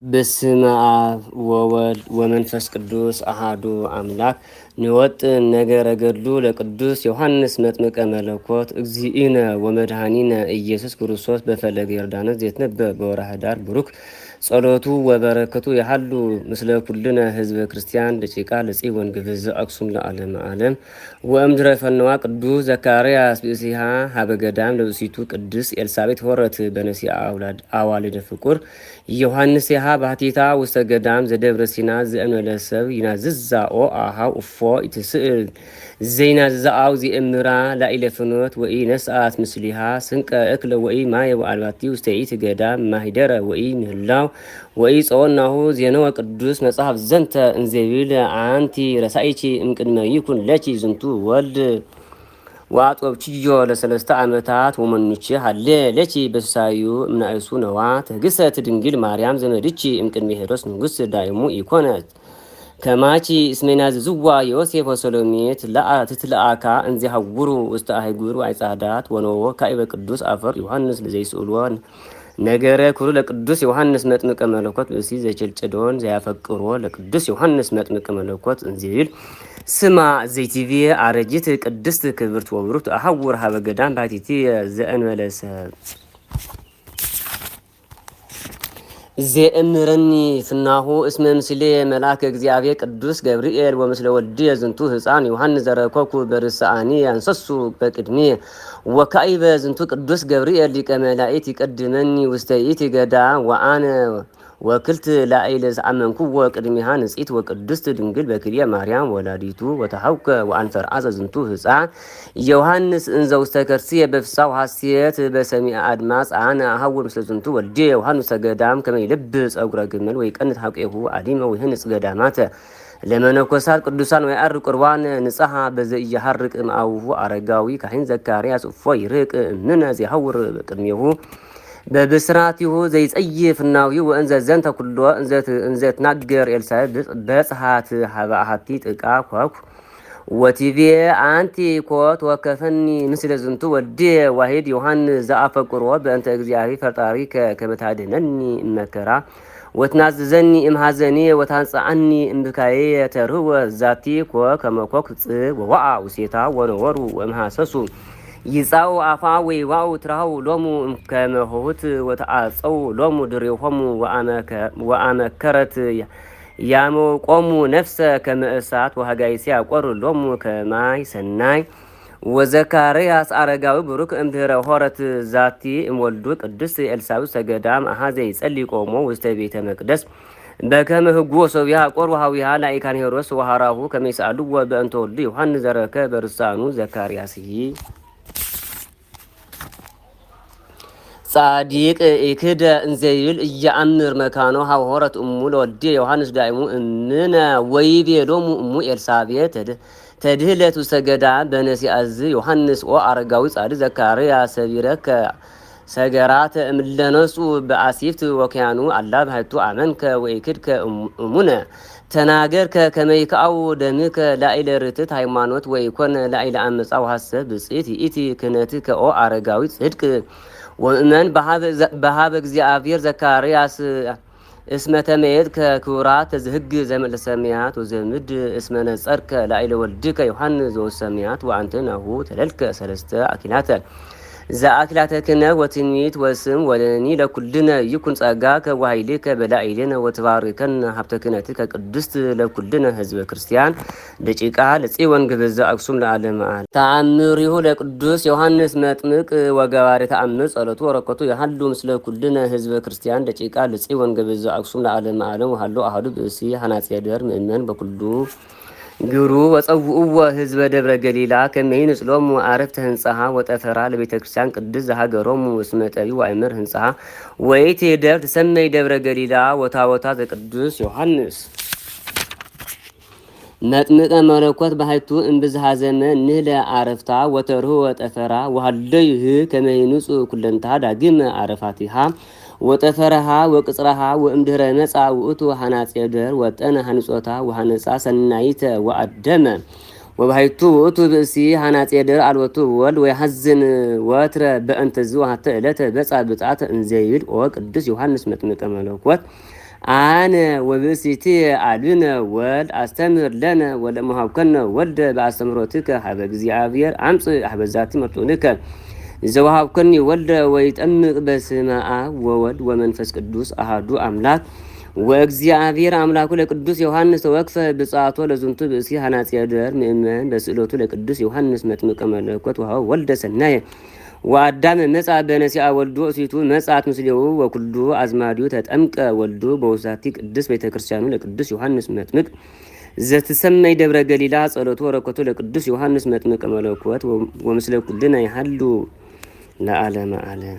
በስመ አብ ወወልድ ወመንፈስ ቅዱስ አሃዱ አምላክ ንወጥ ነገረ ገድሉ ለቅዱስ ዮሐንስ መጥምቀ መለኮት እግዚእነ ወመድኃኒነ ኢየሱስ ክርስቶስ በፈለገ ዮርዳኖስ ዘይትነበብ በወርኃ ኅዳር ቡሩክ ጸሎቱ ወበረከቱ ያሃሉ ምስለ ኩልነ ህዝበ ክርስቲያን ደቂቃ ለጽዮን ግብዝ አክሱም ለዓለም ዓለም ወእምድረ ፈነዋ ቅዱስ ዘካርያስ ብእሲሃ ሀበ ገዳም ለብእሲቱ ቅድስት ኤልሳቤጥ ሆረት በነሲአ አዋልደ ፍቁር ዮሐንስ ያሃ ባህቲታ ውስተ ገዳም ዘደብረ ሲና ዘእምለሰብ ይናዝዛኦ አሃው እፎ ኢትስእል ዘይናዝዛአው ዘእምራ ላኢለ ፍኖት ወኢ ነስአት ምስሊሃ ስንቀ እክለ ወኢ ማየ ወአልባቲ ውስተ ኢት ገዳም ማሂደረ ወኢ ምህላው ወኢ ጸወናሁ ዜነወ ቅዱስ መጽሐፍ ዘንተ እንዘይብል አንቲ ረሳይቺ እምቅድመ ይኩን ለቺ ዝንቱ ወልድ ወአጥወብችዮ ለሰለስተ ዓመታት ወመኑቼ ሃሌ ለቺ በሳዩ እምናእሱ ነዋ ተግሰት ድንግል ማርያም ዘመድቺ እምቅድመ ሄሮስ ንጉሥ ዳይሙ ኢኮነት ከማቺ እስሜና ዝዋ ዮሴፍ ወሰሎሜት ትትለአካ እንዚሐውሩ ውስተ አህጉር አይጻዳት ወነዎ ካይበ ቅዱስ አፈር ዮሐንስ ለዘይስእልዎን ነገረ ኩሉ ለቅዱስ ዮሐንስ መጥምቀ መለኮት ብእሲ ዘጨልጨዶን ዘያፈቅሮ ለቅዱስ ዮሐንስ መጥምቀ መለኮት እንዚል ስማ ዘይቲቪ አረጂት ቅድስት ክብርት ወብሩት አሐውር ሀበ ገዳም ባቲቲ ዘእንበለሰ ዘእምረኒ ፍናሁ እስመ ምስሌ መልአከ እግዚአብሔር ቅዱስ ገብርኤል ወምስለ ወልድ ዝንቱ ህፃን ዮሐንስ ዘረኮኩ በርሳአኒ አንሰሱ በቅድሜ ወካይበ ዝንቱ ቅዱስ ገብርኤል ሊቀ መላእክት ይቀድመኒ ውስተ ኢቲ ገዳም ወአነ ወክልት ላኢለ ዘአመንኩ ወቅድሚሃ ንጽሕት ወቅድስት ድንግል በክልኤ ማርያም ወላዲቱ ወተሐውከ ወአንፈርአዘ ዝንቱ ህፃን ዮሐንስ እንዘ ውስተ ከርሥየ በፍሳው ሐሴት በሰሚዐ አድማጽ አነ አሐውር ምስለ ዝንቱ ወልዴ ዮሐንስ ገዳም ከመ ይልብ ጸጉረ ግመል ወይቀንት ሐቄሁ አዲመ ወይህንጽ ገዳማተ ለመነኮሳት ቅዱሳን ወይዐር ቁርባን ንጽሐ በዘኢያሐርቅ እምአቡሁ አረጋዊ ካህን ዘካርያስ እፎ ይርቅ እምነ ዘይሐውር በቅድሜሁ በብስራቲሁ ዘይጸይፍ ናዊ ወእንዘ ዘንተ ኩሎ እንዘ ትናገር ኤልሳቤጥ በጽሐት ሀበ አሐቲ ጥቃ ኮኩ ወቲቪ አንቲ ኮት ወከፈኒ ምስለ ዝንቱ ወልድ ዋሂድ ዮሐንስ ዘአፈቅሮ በእንተ እግዚአብሔር ፈጣሪ ከመ ታድኅነኒ እመከራ ወትናዝዘኒ እምሐዘኔ ወታንጽአኒ እምብካዬ ተርህወ ዛቲ ከመ ኮክ ጽብ ወወአ ውሴታ ወነበሩ ወእምሐሰሱ ይጻው አፋ ወይዋው ትራው ሎሙ ከመሆት ወተአጸው ሎሙ ድሬሆሙ ወአመከረት ያሞ ቆሙ ነፍሰ ከመእሳት ወሃጋይሲ ያቆር ሎሙ ከማይ ሰናይ ወዘካርያስ አረጋዊ ብሩክ እምድኅረ ሆረት ዛቲ እምወልዱ ቅድስት ኤልሳቤጥ ሰገዳም አሐዘ ይጸሊ ቆሞ ውስተ ቤተ መቅደስ በከመ ህጉ ወሰብያ ቆር ወሃዊሃ ላኢካን ሄሮስ ወሃራሁ ከመ ይስአልዎ በእንተ ወልዱ ዮሐንስ ዘረከ በርሳኑ ዘካርያስሂ ጻዲቅ ኢክደ እንዘይብል እያአምር መካኖ ሀሆረት እሙ ለወልድ ዮሐንስ ዳይሙ እምነ ወይቤሎሙ እሙ ኤልሳቤጥ ተድህለት ውስተ ገዳም በነሲአዝ ዮሐንስ ኦ አረጋዊ ጻድቅ ዘካርያስ ሰቢረከ ሰገራተ እምለነሱ በአሲፍት ወክያኑ አላ ባህቱ አመንከ ወይክድከ እሙነ ተናገርከ ከመ ይክአው ደምከ ላኢለ ርትዕት ሃይማኖት ወይኮነ ላኢለ አመፃ ወሐሰብ ብፅዕት ይእቲ ክህነትከ ኦ አረጋዊ ጽድቅ ወእመን በሀበ እግዚአብሔር ዘካርያስ እስመ ተመየጥ ከክቡራት ተዝህግ ዘመለሰሚያት ወዘምድ እስመ ነጸርከ ላኢለ ወልድከ ዮሐንስ ዘወሰሚያት ወአንተ ናሁ ተለልከ ሰለስተ አኪላተ ዘአኪላተ ክህነት ወትንቢት ወስም ወለኒ ለኩልነ ይኩን ጸጋከ ወኃይልከ በላዕሌነ ወትባርከነ ሀብተ ክህነትከ ቅድስት ለኩልነ ህዝበ ክርስቲያን ደቂቃ ለጽዮን ግብዝ አክሱም ለዓለም ዓለም ተአምሪሁ ለቅዱስ ዮሐንስ መጥምቅ ወገባሬ ተአምር ጸሎቱ ወረከቱ ያሃሉ ምስለ ኩልነ ህዝበ ክርስቲያን ደቂቃ ለጽዮን ግብዝ አክሱም ለዓለም ዓለም ወሃሎ አሐዱ ብእሲ ሐናጽ የደር ምእመን በኩሉ ግሩ ወጸውእዎ ህዝበ ደብረ ገሊላ ከመ ይንጽሎሙ አረፍተ ህንጻሃ ወጠፈራ ለቤተ ክርስቲያን ቅድስ ዘሃገሮሙ እስመ ጠቢብ ወአእምር ህንጻሃ ወይእቲ ደብር ትሰመይ ደብረ ገሊላ ወታቦታ ዘቅዱስ ዮሐንስ መጥምቀ መለኮት ባሕቱ እምብዝሃ ዘመን ንህለ አረፍታ ወተርሁ ወጠፈራ ወሃለይህ ከመ ይንጹ ኩለንታ ዳግመ አረፋቲሃ ወጠፈረሃ ወቅጽረሃ ወእምድኅረ መጻ ውእቱ ሐናፄ ደር ወጠነ ሐንጾታ ወሐነጻ ሰናይተ ወአደመ ወባሕቱ ውእቱ ብእሲ ሐናፄ ደር አልወቱ ወልድ ወይሐዝን ወትረ በእንተ ዝዋሃተ ዕለተ በጻ ብጻተ እንዘይብል ኦ ቅዱስ ዮሐንስ መጥምቀ መለኮት አነ ወብእሲቲ አድነ ወልድ አስተምር ለነ ወለመሃብከነ ወልደ በአስተምሮትከ ሀበ እግዚአብሔር አምጽ አበዛቲ መርጦንከ ዘወሃብከኒ ወልደ ወይጠምቅ በስመ አብ ወወልድ ወመንፈስ ቅዱስ አሃዱ አምላክ ወእግዚአብሔር አምላኩ ለቅዱስ ዮሐንስ ተወክፈ ብጻቶ ለዝንቱ ብእሲ ሐናጽ ያደር ምእመን በስእሎቱ ለቅዱስ ዮሐንስ መጥምቀ መለኮት ወሃው ወልደ ሰናየ ወአዳም መጻ በነሲአ ወልዱ እሲቱ መጻት ምስሌው ወኩሉ አዝማዲው ተጠምቀ ወልዱ በውሳቲ ቅዱስ ቤተክርስቲያኑ ለቅዱስ ዮሐንስ መጥምቅ ዘትሰመይ ደብረ ገሊላ ጸሎቱ ወረከቱ ለቅዱስ ዮሐንስ መጥምቀ መለኮት ወምስለ ኩልነ ይሃሉ ለዓለመ ዓለም